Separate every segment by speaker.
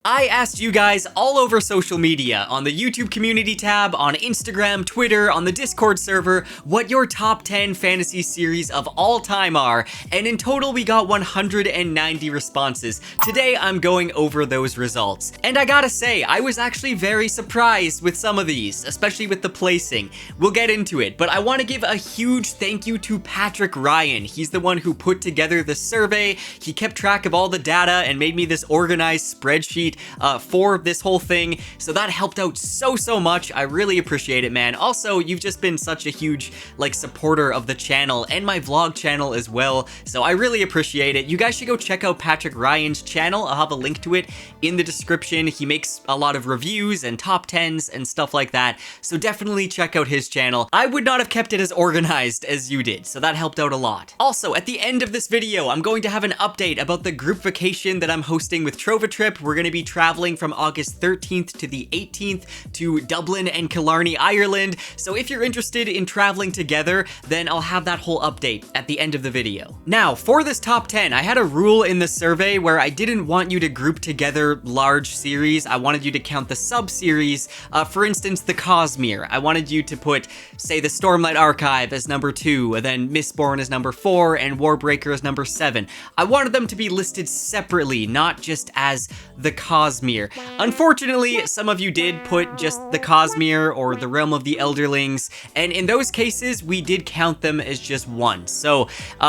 Speaker 1: I asked you guys all over social media, on the YouTube community tab, on Instagram, Twitter, on the Discord server, what your top 10 fantasy series of all time are, and in total we got 190 responses. Today I'm going over those results. And I gotta say, I was actually very surprised with some of these, especially with the placing. We'll get into it, but I want to give a huge thank you to Patrick Ryan. He's the one who put together the survey. He kept track of all the data and made me this organized spreadsheet for this whole thing, so that helped out so much. I really appreciate it, man. Also, you've just been such a huge supporter of the channel and my vlog channel as well, so I really appreciate it. You guys should go check out Patrick Ryan's channel. I'll have a link to it in the description. He makes a lot of reviews and top 10s and stuff like that, so definitely check out his channel. I would not have kept it as organized as you did, so that helped out a lot. Also, at the end of this video, I'm going to have an update about the group vacation that I'm hosting with Trovatrip. We're going to be traveling from August 13th to the 18th to Dublin and Killarney, Ireland. So if you're interested in traveling together, then I'll have that whole update at the end of the video. Now, for this top 10, I had a rule in the survey where I didn't want you to group together large series. I wanted you to count the sub-series. For instance, the Cosmere. I wanted you to put, say, the Stormlight Archive as number 2, and then Mistborn as number 4, and Warbreaker as number 7. I wanted them to be listed separately, not just as the Cosmere. Unfortunately, some of you did put just the Cosmere or the Realm of the Elderlings, and in those cases, we did count them as just one. So,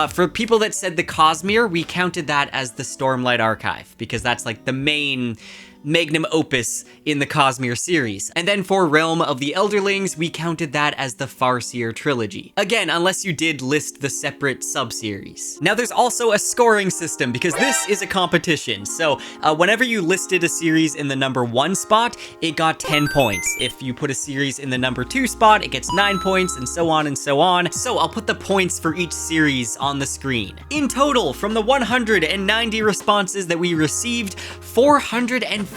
Speaker 1: for people that said the Cosmere, we counted that as the Stormlight Archive, because that's like the main magnum opus in the Cosmere series. And then for Realm of the Elderlings, we counted that as the Farseer trilogy. Again, unless you did list the separate sub-series. Now there's also a scoring system because this is a competition. So whenever you listed a series in the number 1 spot, it got 10 points. If you put a series in the number 2 spot, it gets 9 points, and so on and so on. So I'll put the points for each series on the screen. In total, from the 190 responses that we received, 455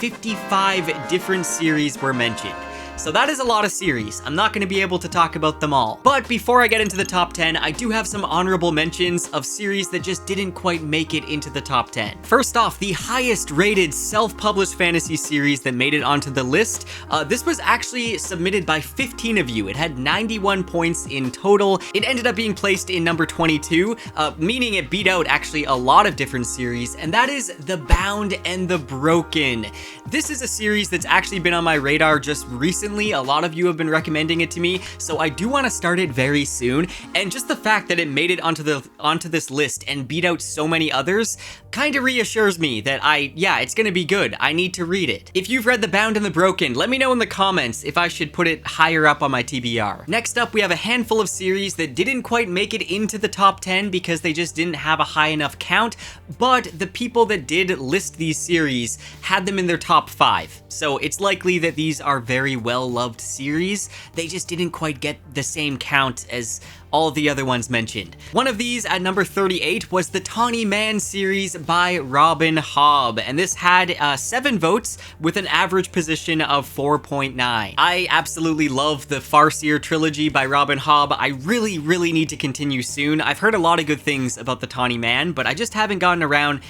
Speaker 1: different series were mentioned. So that is a lot of series. I'm not going to be able to talk about them all. But before I get into the top 10, I do have some honorable mentions of series that just didn't quite make it into the top 10. First off, the highest rated self-published fantasy series that made it onto the list. This was actually submitted by 15 of you. It had 91 points in total. It ended up being placed in number 22, meaning it beat out actually a lot of different series, and that is The Bound and the Broken. This is a series that's actually been on my radar just recently. A lot of you have been recommending it to me, so I do want to start it very soon, and just the fact that it made it onto this list and beat out so many others kind of reassures me that it's gonna be good. I need to read it. If you've read The Bound and the Broken, let me know in the comments if I should put it higher up on my TBR. Next up, we have a handful of series that didn't quite make it into the top 10 because they just didn't have a high enough count, but the people that did list these series had them in their top 5. So it's likely that these are very well-loved series. They just didn't quite get the same count as all the other ones mentioned. One of these at number 38 was the Tawny Man series by Robin Hobb, and this had 7 votes with an average position of 4.9. I absolutely love the Farseer trilogy by Robin Hobb. I really need to continue soon. I've heard a lot of good things about the Tawny Man, but I just haven't gotten around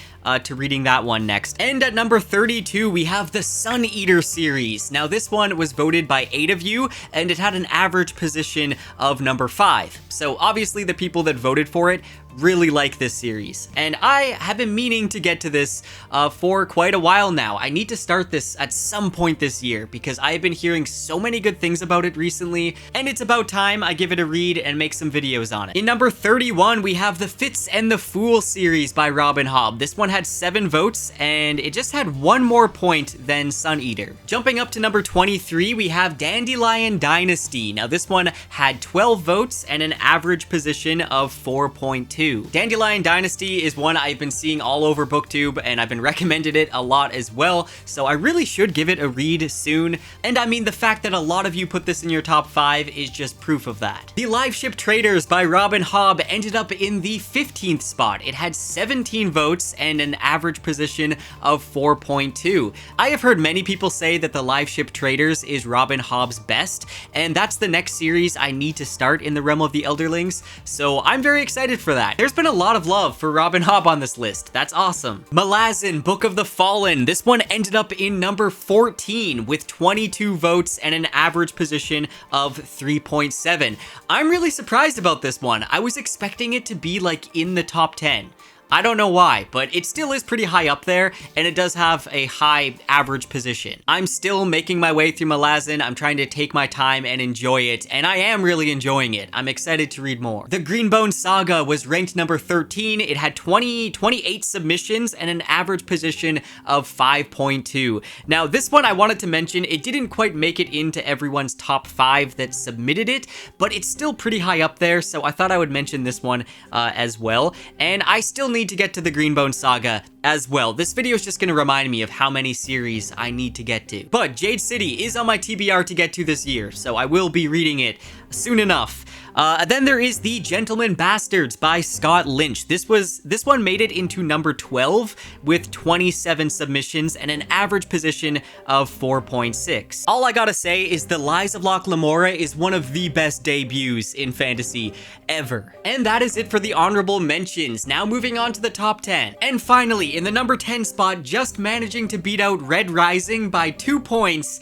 Speaker 1: to reading that one next. And at number 32, we have the Sun Eater series. Now this one was voted by 8 of you, and it had an average position of number 5. So obviously the people that voted for it really like this series, and I have been meaning to get to this for quite a while now. I need to start this at some point this year because I've been hearing so many good things about it recently, and it's about time I give it a read and make some videos on it. In number 31, we have the Fitz and the Fool series by Robin Hobb. This one had 7 votes, and it just had 1 more point than Sun Eater. Jumping up to number 23, we have Dandelion Dynasty. Now this one had 12 votes and an average position of 4.2. Dandelion Dynasty is one I've been seeing all over BookTube, and I've been recommended it a lot as well, so I really should give it a read soon. And I mean, the fact that a lot of you put this in your top 5 is just proof of that. The Live Ship Traders by Robin Hobb ended up in the 15th spot. It had 17 votes and an average position of 4.2. I have heard many people say that the Live Ship Traders is Robin Hobb's best, and that's the next series I need to start in the Realm of the Elderlings, so I'm very excited for that. There's been a lot of love for Robin Hobb on this list. That's awesome. Malazan, Book of the Fallen. This one ended up in number 14 with 22 votes and an average position of 3.7. I'm really surprised about this one. I was expecting it to be like in the top 10. I don't know why, but it still is pretty high up there, and it does have a high average position. I'm still making my way through Malazan. I'm trying to take my time and enjoy it, and I am really enjoying it. I'm excited to read more. The Greenbone Saga was ranked number 13. It had 28 submissions and an average position of 5.2. Now, this one I wanted to mention, it didn't quite make it into everyone's top 5 that submitted it, but it's still pretty high up there, so I thought I would mention this one as well. And I still need to get to the Greenbone Saga as well. This video is just going to remind me of how many series I need to get to. But Jade City is on my TBR to get to this year, so I will be reading it soon enough. Then there is The Gentleman Bastards by Scott Lynch. This one made it into number 12 with 27 submissions and an average position of 4.6. All I gotta say is The Lies of Locke Lamora is one of the best debuts in fantasy ever. And that is it for the honorable mentions. Now moving on to the top 10. And finally, in the number 10 spot, just managing to beat out Red Rising by 2 points,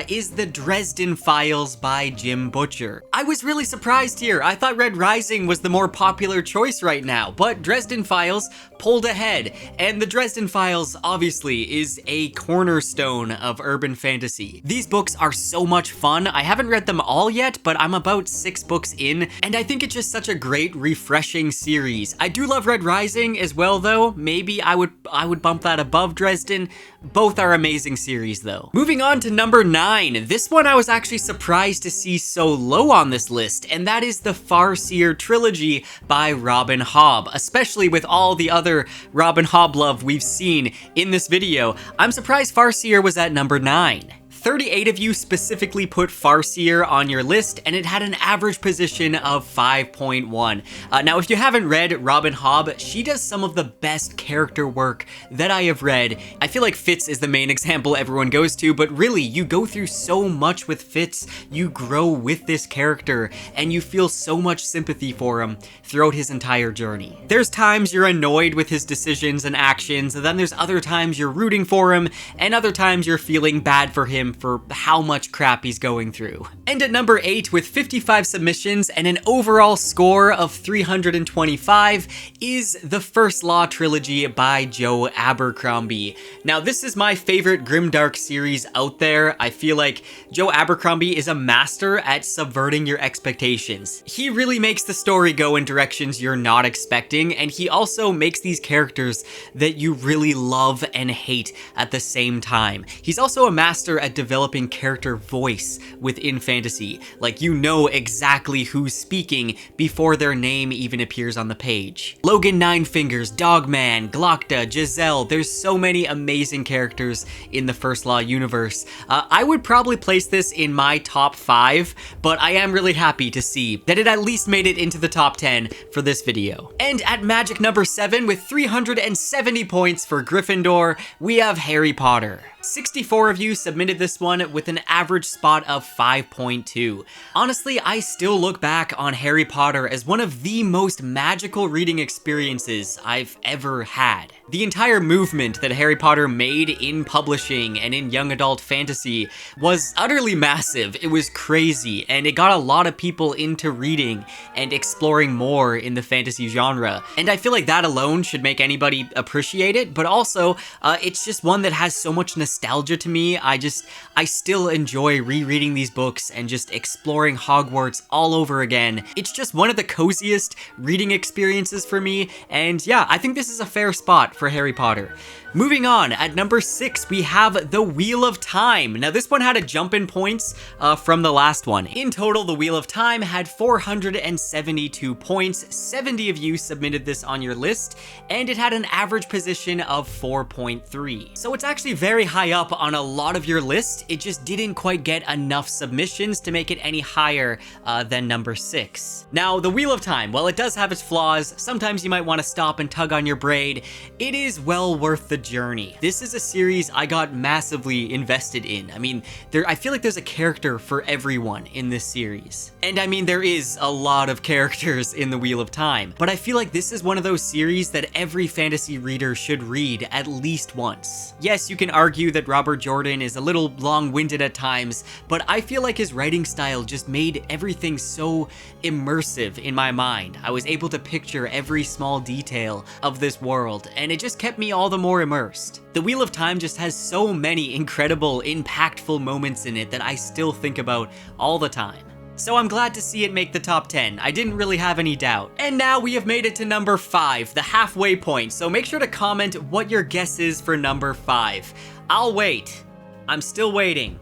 Speaker 1: is The Dresden Files by Jim Butcher. I was really surprised here. I thought Red Rising was the more popular choice right now, but Dresden Files pulled ahead, and The Dresden Files obviously is a cornerstone of urban fantasy. These books are so much fun. I haven't read them all yet, but I'm about 6 books in, and I think it's just such a great, refreshing series. I do love Red Rising as well, though. Maybe I would bump that above Dresden. Both are amazing series, though. Moving on to number 9. This one I was actually surprised to see so low on this list, and that is the Farseer trilogy by Robin Hobb. Especially with all the other Robin Hobb love we've seen in this video, I'm surprised Farseer was at number 9. 38 of you specifically put Farseer on your list, and it had an average position of 5.1. Now, if you haven't read Robin Hobb, she does some of the best character work that I have read. I feel like Fitz is the main example everyone goes to, but really, you go through so much with Fitz, you grow with this character, and you feel so much sympathy for him throughout his entire journey. There's times you're annoyed with his decisions and actions, and then there's other times you're rooting for him, and other times you're feeling bad for him for how much crap he's going through. And at number 8, with 55 submissions and an overall score of 325, is the First Law trilogy by Joe Abercrombie. Now, this is my favorite grimdark series out there. I feel like Joe Abercrombie is a master at subverting your expectations. He really makes the story go in directions you're not expecting, and he also makes these characters that you really love and hate at the same time. He's also a master at developing character voice within fantasy. Like, you know exactly who's speaking before their name even appears on the page. Logan Ninefingers, Dogman, Glokta, Giselle, there's so many amazing characters in the First Law universe. I would probably place this in my top 5, but I am really happy to see that it at least made it into the top 10 for this video. And at magic number 7, with 370 points for Gryffindor, we have Harry Potter. 64 of you submitted this one with an average spot of 5.2. Honestly, I still look back on Harry Potter as one of the most magical reading experiences I've ever had. The entire movement that Harry Potter made in publishing and in young adult fantasy was utterly massive. It was crazy, and it got a lot of people into reading and exploring more in the fantasy genre. And I feel like that alone should make anybody appreciate it, but also, it's just one that has so much nostalgia to me. I still enjoy rereading these books and just exploring Hogwarts all over again. It's just one of the coziest reading experiences for me, and yeah, I think this is a fair spot for Harry Potter. Moving on, at number 6, we have The Wheel of Time. Now, this one had a jump in points from the last one. In total, The Wheel of Time had 472 points. 70 of you submitted this on your list, and it had an average position of 4.3. So it's actually very high high up on a lot of your list. It just didn't quite get enough submissions to make it any higher than number 6. Now, The Wheel of Time, while it does have its flaws, sometimes you might want to stop and tug on your braid, it is well worth the journey. This is a series I got massively invested in. I mean, I feel like there's a character for everyone in this series. And I mean, there is a lot of characters in The Wheel of Time, but I feel like this is one of those series that every fantasy reader should read at least once. Yes, you can argue that Robert Jordan is a little long-winded at times, but I feel like his writing style just made everything so immersive in my mind. I was able to picture every small detail of this world, and it just kept me all the more immersed. The Wheel of Time just has so many incredible, impactful moments in it that I still think about all the time. So I'm glad to see it make the top 10. I didn't really have any doubt. And now we have made it to number 5, the halfway point. So make sure to comment what your guess is for number 5. I'll wait. I'm still waiting.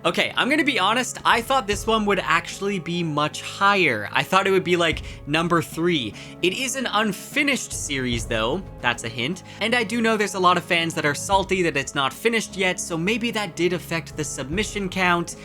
Speaker 1: Okay, I'm gonna be honest, I thought this one would actually be much higher. I thought it would be like number 3. It is an unfinished series though, that's a hint. And I do know there's a lot of fans that are salty that it's not finished yet, so maybe that did affect the submission count.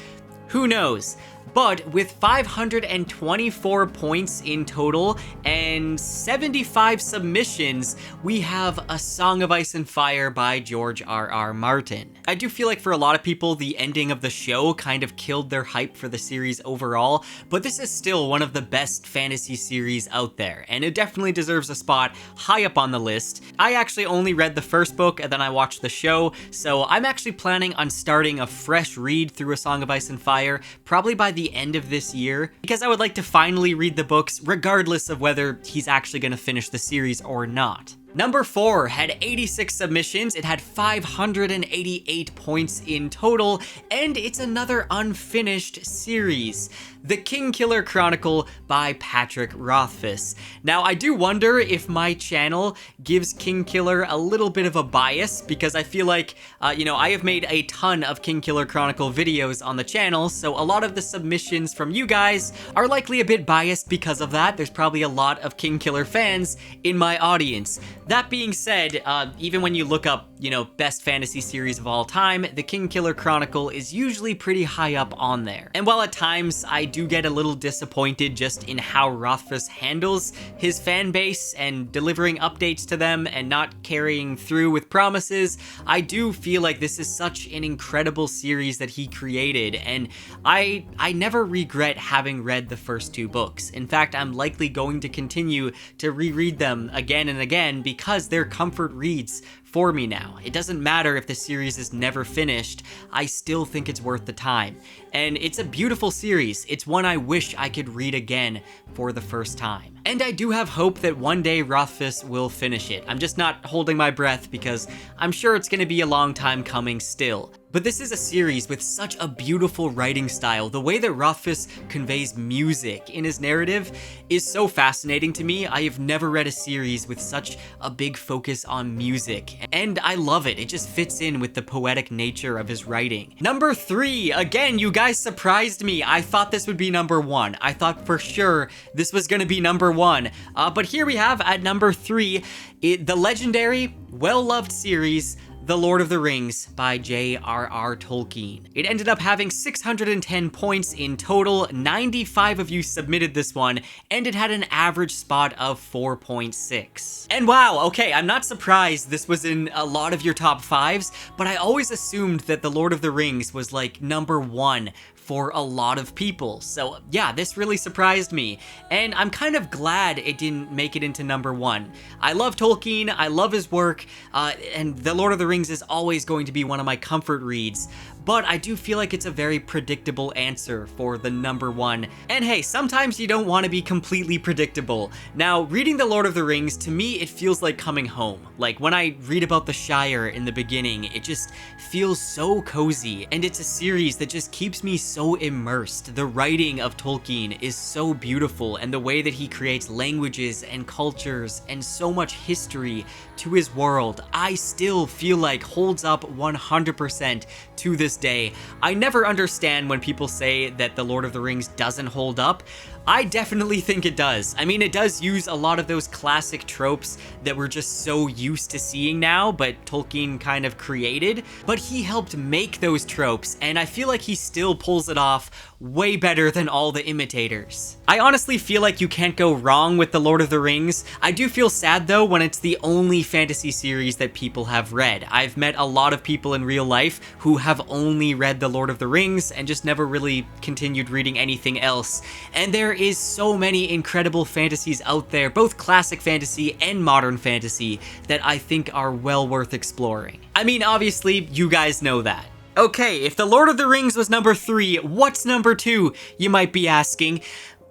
Speaker 1: Who knows? But with 524 points in total and 75 submissions, we have A Song of Ice and Fire by George R.R. Martin. I do feel like for a lot of people, the ending of the show kind of killed their hype for the series overall, but this is still one of the best fantasy series out there, and it definitely deserves a spot high up on the list. I actually only read the first book and then I watched the show, so I'm actually planning on starting a fresh read through A Song of Ice and Fire, probably by the end of this year, because I would like to finally read the books regardless of whether he's actually going to finish the series or not. Number 4 had 86 submissions, it had 588 points in total, and it's another unfinished series. The Kingkiller Chronicle by Patrick Rothfuss. Now, I do wonder if my channel gives Kingkiller a little bit of a bias, because I feel like, I have made a ton of Kingkiller Chronicle videos on the channel, so a lot of the submissions from you guys are likely a bit biased because of that. There's probably a lot of Kingkiller fans in my audience. That being said, even when you look up, best fantasy series of all time, the Kingkiller Chronicle is usually pretty high up on there. And while at times I do get a little disappointed just in how Rothfuss handles his fan base and delivering updates to them and not carrying through with promises, I do feel like this is such an incredible series that he created, and I never regret having read the first 2 books. In fact, I'm likely going to continue to reread them again and again because they're comfort reads for me now. It doesn't matter if the series is never finished, I still think it's worth the time. And it's a beautiful series. It's one I wish I could read again for the first time. And I do have hope that one day Rothfuss will finish it. I'm just not holding my breath because I'm sure it's gonna be a long time coming still. But this is a series with such a beautiful writing style. The way that Rothfuss conveys music in his narrative is so fascinating to me. I have never read a series with such a big focus on music, and I love it. It just fits in with the poetic nature of his writing. Number 3, again, you guys surprised me. I thought this would be number 1. I thought for sure this was gonna be number 1. But here we have at number 3, the legendary, well-loved series, The Lord of the Rings by J.R.R. Tolkien. It ended up having 610 points in total, 95 of you submitted this one, and it had an average spot of 4.6. And wow, okay, I'm not surprised this was in a lot of your top 5s, but I always assumed that The Lord of the Rings was like number 1 for a lot of people. So yeah, this really surprised me, and I'm kind of glad it didn't make it into number 1. I love Tolkien, I love his work, and The Lord of the Rings is always going to be one of my comfort reads, but I do feel like it's a very predictable answer for the number 1. And hey, sometimes you don't want to be completely predictable. Now, reading The Lord of the Rings, to me, it feels like coming home. Like, when I read about the Shire in the beginning, it just feels so cozy, and it's a series that just keeps me so immersed. The writing of Tolkien is so beautiful, and the way that he creates languages and cultures and so much history to his world, I still feel like holds up 100% to this day. I never understand when people say that The Lord of the Rings doesn't hold up. I definitely think it does. I mean, it does use a lot of those classic tropes that we're just so used to seeing now, but Tolkien kind of created. But he helped make those tropes, and I feel like he still pulls it off way better than all the imitators. I honestly feel like you can't go wrong with The Lord of the Rings. I do feel sad though when it's the only fantasy series that people have read. I've met a lot of people in real life who have only read The Lord of the Rings and just never really continued reading anything else. And there is so many incredible fantasies out there, both classic fantasy and modern fantasy, that I think are well worth exploring. I mean, obviously, you guys know that. Okay, if The Lord of the Rings was number 3, what's number 2, you might be asking?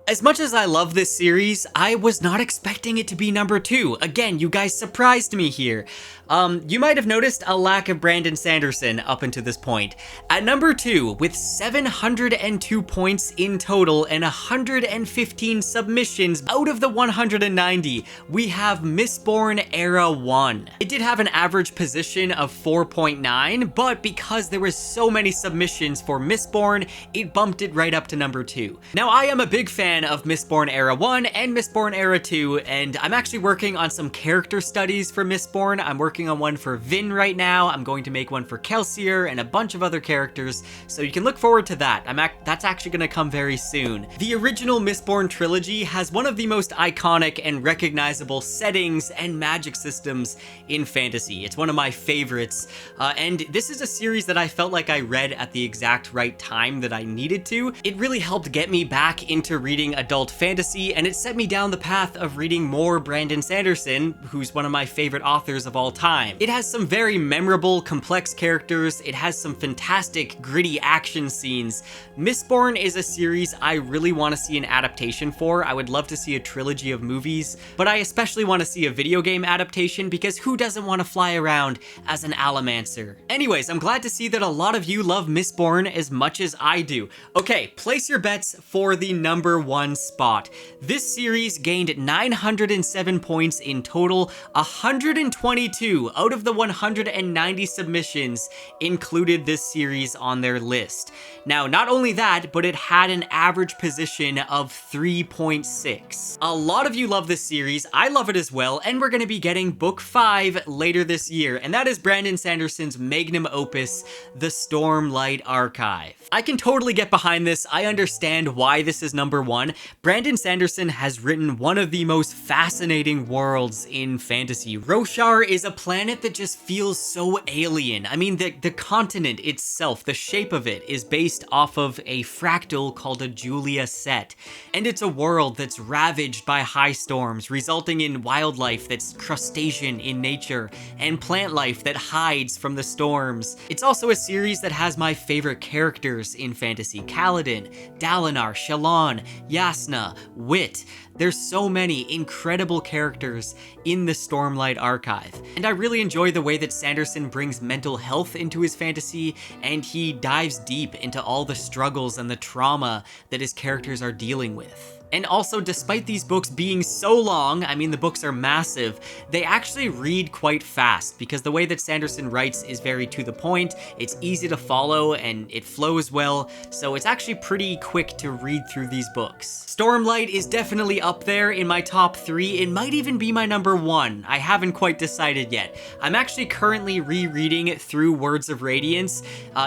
Speaker 1: As much as I love this series, I was not expecting it to be number 2. Again, you guys surprised me here. You might have noticed a lack of Brandon Sanderson up until this point. At number 2, with 702 points in total and 115 submissions out of the 190, we have Mistborn Era 1. It did have an average position of 4.9, but because there was so many submissions for Mistborn, it bumped it right up to number 2. Now, I am a big fan of Mistborn Era 1 and Mistborn Era 2, and I'm actually working on some character studies for Mistborn. I'm working on one for Vin right now. I'm going to make one for Kelsier and a bunch of other characters, so you can look forward to that. That's actually going to come very soon. The original Mistborn trilogy has one of the most iconic and recognizable settings and magic systems in fantasy. It's one of my favorites, and this is a series that I felt like I read at the exact right time that I needed to. It really helped get me back into reading adult fantasy, and it set me down the path of reading more Brandon Sanderson, who's one of my favorite authors of all time. It has some very memorable, complex characters. It has some fantastic, gritty action scenes. Mistborn is a series I really want to see an adaptation for. I would love to see a trilogy of movies, but I especially want to see a video game adaptation because who doesn't want to fly around as an Alamancer? Anyways, I'm glad to see that a lot of you love Mistborn as much as I do. Okay, place your bets for the number 1 spot. This series gained 907 points in total. 122 out of the 190 submissions included this series on their list. Now, not only that, but it had an average position of 3.6. A lot of you love this series, I love it as well, and we're going to be getting book 5 later this year, and that is Brandon Sanderson's magnum opus, The Stormlight Archive. I can totally get behind this. I understand why this is number 1. Brandon Sanderson has written one of the most fascinating worlds in fantasy. Roshar is a planet that just feels so alien. I mean, the continent itself, the shape of it, is based off of a fractal called a Julia set. And it's a world that's ravaged by high storms, resulting in wildlife that's crustacean in nature, and plant life that hides from the storms. It's also a series that has my favorite characters in fantasy: Kaladin, Dalinar, Shallan, Yasna, Wit. There's so many incredible characters in the Stormlight Archive, and I really enjoy the way that Sanderson brings mental health into his fantasy, and he dives deep into all the struggles and the trauma that his characters are dealing with. And also, despite these books being so long, I mean, the books are massive, they actually read quite fast because the way that Sanderson writes is very to the point, it's easy to follow, and it flows well, so it's actually pretty quick to read through these books. Stormlight is definitely up there in my top 3. It might even be my number 1. I haven't quite decided yet. I'm actually currently rereading through Words of Radiance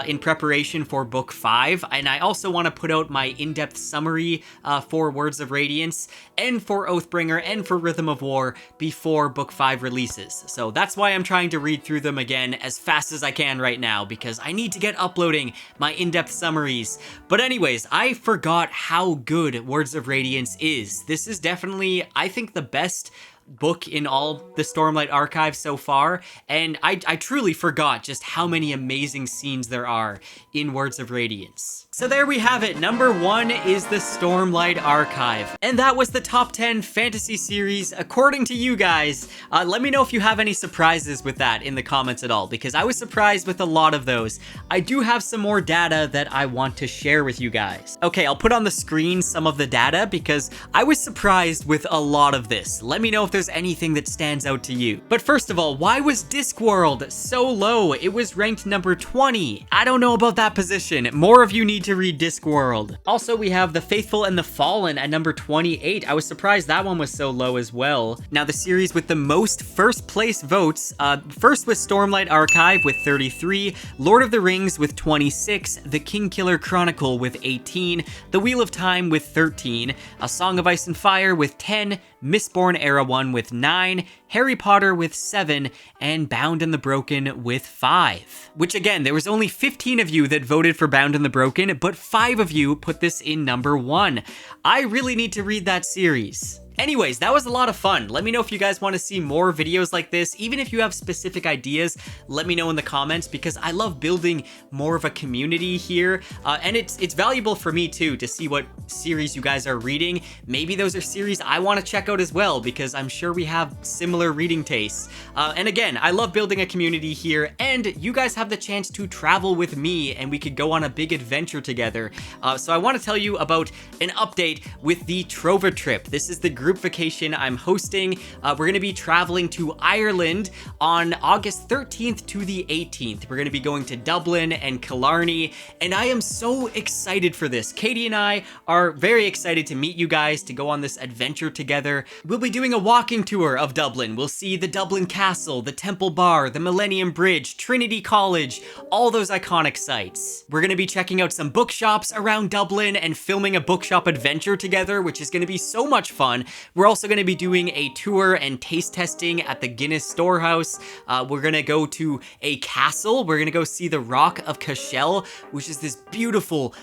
Speaker 1: in preparation for book 5, and I also want to put out my in-depth summary for Words of Radiance and for Oathbringer and for Rhythm of War before book 5 releases. So that's why I'm trying to read through them again as fast as I can right now, because I need to get uploading my in-depth summaries. But anyways, I forgot how good Words of Radiance is. This is definitely, I think, the best book in all the Stormlight Archive so far, and I truly forgot just how many amazing scenes there are in Words of Radiance. So there we have it. Number 1 is the Stormlight Archive. And that was the top 10 fantasy series according to you guys. Let me know if you have any surprises with that in the comments at all, because I was surprised with a lot of those. I do have some more data that I want to share with you guys. Okay, I'll put on the screen some of the data because I was surprised with a lot of this. Let me know if there's anything that stands out to you. But first of all, why was Discworld so low? It was ranked number 20. I don't know about that position. More of you need to read Discworld. Also, we have The Faithful and the Fallen at number 28. I was surprised that one was so low as well. Now, the series with the most first place votes, first was Stormlight Archive with 33, Lord of the Rings with 26, The Kingkiller Chronicle with 18, The Wheel of Time with 13, A Song of Ice and Fire with 10, Mistborn Era 1 with 9, Harry Potter with 7, and Bound and the Broken with 5. Which again, there was only 15 of you that voted for Bound and the Broken, but 5 of you put this in number 1. I really need to read that series. Anyways, that was a lot of fun. Let me know if you guys want to see more videos like this. Even if you have specific ideas, let me know in the comments, because I love building more of a community here. And it's valuable for me too, to see what series you guys are reading. Maybe those are series I want to check out as well, because I'm sure we have similar reading tastes. And again, I love building a community here, and you guys have the chance to travel with me, and we could go on a big adventure together. So I want to tell you about an update with the Trovatrip. This is the group vacation I'm hosting. We're going to be traveling to Ireland on August 13th to the 18th. We're going to be going to Dublin and Killarney, and I am so excited for this. Katie and I are very excited to meet you guys, to go on this adventure together. We'll be doing a walking tour of Dublin. We'll see the Dublin Castle, the Temple Bar, the Millennium Bridge, Trinity College, all those iconic sites. We're going to be checking out some bookshops around Dublin and filming a bookshop adventure together, which is going to be so much fun. We're also going to be doing a tour and taste testing at the Guinness Storehouse. We're going to go to a castle. We're going to go see the Rock of Cashel, which is this beautiful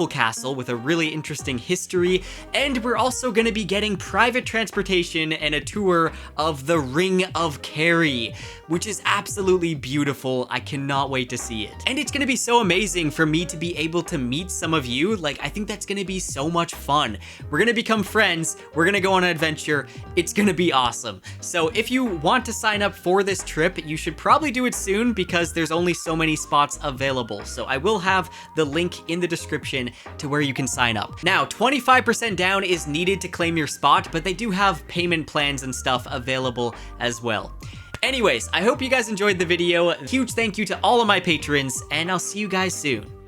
Speaker 1: castle with a really interesting history. And we're also going to be getting private transportation and a tour of the Ring of Kerry, which is absolutely beautiful. I cannot wait to see it. And it's going to be so amazing for me to be able to meet some of you. Like, I think that's going to be so much fun. We're going to become friends. We're going to go on an adventure. It's going to be awesome. So if you want to sign up for this trip, you should probably do it soon, because there's only so many spots available. So I will have the link in the description to where you can sign up. Now, 25% down is needed to claim your spot, but they do have payment plans and stuff available as well. Anyways, I hope you guys enjoyed the video. Huge thank you to all of my patrons, and I'll see you guys soon.